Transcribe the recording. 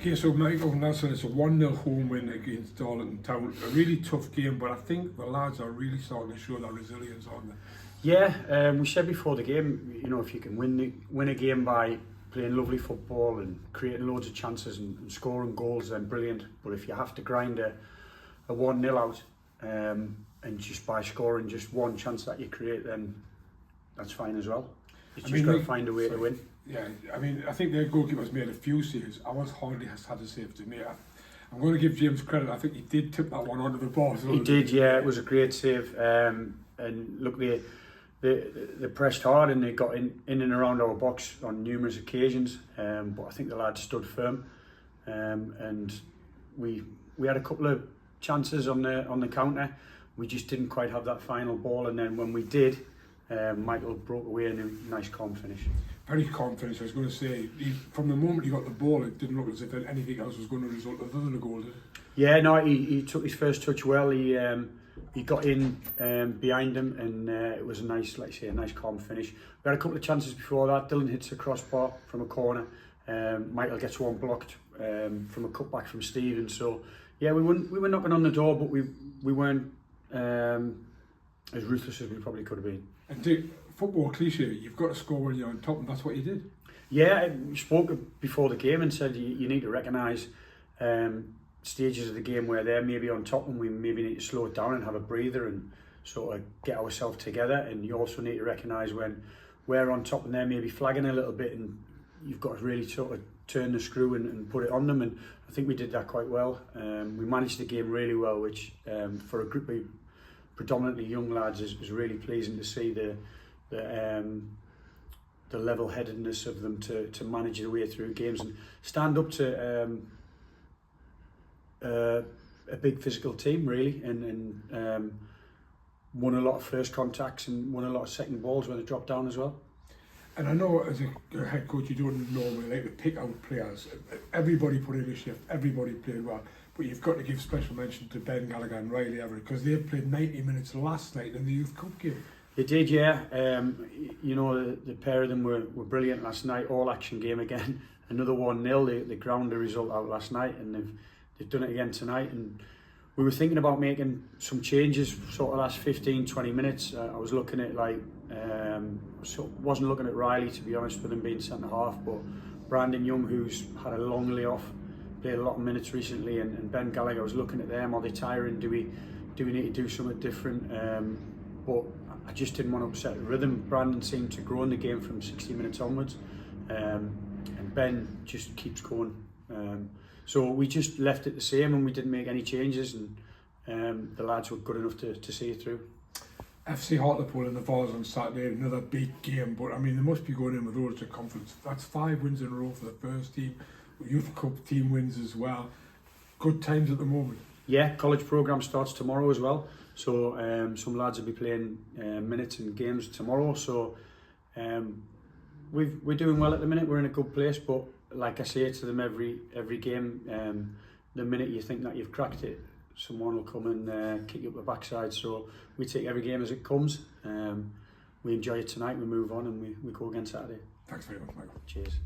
Okay, so Michael Nelson, it's a 1-0 home win against Darlington Town. A really tough game, but I think the lads are really starting to show their resilience, aren't they? Yeah, we said before the game, you know, if you can win a game by playing lovely football and creating loads of chances and scoring goals, then brilliant. But if you have to grind a 1-0 out and just by scoring just one chance that you create, then that's fine as well. You've just got to find a way to win. Yeah, I mean, I think their goalkeeper's made a few saves. Ours hardly has had a save to make. I'm going to give James credit. I think he did tip that one onto the bar. He did, yeah. It was a great save. And look, they pressed hard and they got in and around our box on numerous occasions. But I think the lads stood firm. And we had a couple of chances on the counter. We just didn't quite have that final ball. And then when we did, Michael broke away in a nice calm finish. Very calm finish. I was going to say, from the moment he got the ball, it didn't look as if anything else was going to result other than a goal, did it? Yeah, no, he took his first touch well. He got in behind him, and it was a nice, like I say, a nice calm finish. We had a couple of chances before that. Dylan hits a crossbar from a corner. Michael gets one blocked from a cutback from Stephen. So yeah, we were knocking on the door, but we weren't as ruthless as we probably could have been. And football cliche, you've got to score when you're on top, and that's what you did. Yeah, we spoke before the game and said you need to recognise stages of the game where they're maybe on top, and we maybe need to slow it down and have a breather and sort of get ourselves together. And you also need to recognise when we're on top and they're maybe flagging a little bit, and you've got to really sort of turn the screw and put it on them. And I think we did that quite well. We managed the game really well, which for a group of predominantly young lads is really pleasing to see the level-headedness of them to manage their way through games and stand up to a big physical team, really, and won a lot of first contacts and won a lot of second balls when they dropped down as well. And I know as a head coach you don't normally like to pick out players. Everybody put in a shift, everybody played well, but you've got to give special mention to Ben Gallagher and Riley Everett, because they played 90 minutes last night in the Youth Cup game. They did, yeah. You know, the pair of them were brilliant last night. All action game again. Another 1-0. They ground the result out last night, and they've done it again tonight. And we were thinking about making some changes sort of last 15-20 minutes. I was looking at wasn't looking at Riley, to be honest, with him being centre half, but Brandon Young, who's had a long layoff, played a lot of minutes recently, and Ben Gallagher, I was looking at them. Are they tiring? Do we need to do something different? But I just didn't want to upset the rhythm. Brandon seemed to grow in the game from 60 minutes onwards, and Ben just keeps going. So we just left it the same, and we didn't make any changes, and the lads were good enough to see it through. FC Hartlepool in the Vars on Saturday, another big game, but I mean they must be going in with loads of confidence. That's 5 wins in a row for the first team. Youth Cup team wins as well. Good times at the moment. Yeah, college programme starts tomorrow as well, so some lads will be playing minutes and games tomorrow, so we're doing well at the minute. We're in a good place, but like I say to them every game, the minute you think that you've cracked it, someone will come and kick you up the backside. So we take every game as it comes. We enjoy it tonight, we move on, and we go again Saturday. Thanks very much, Michael. Cheers.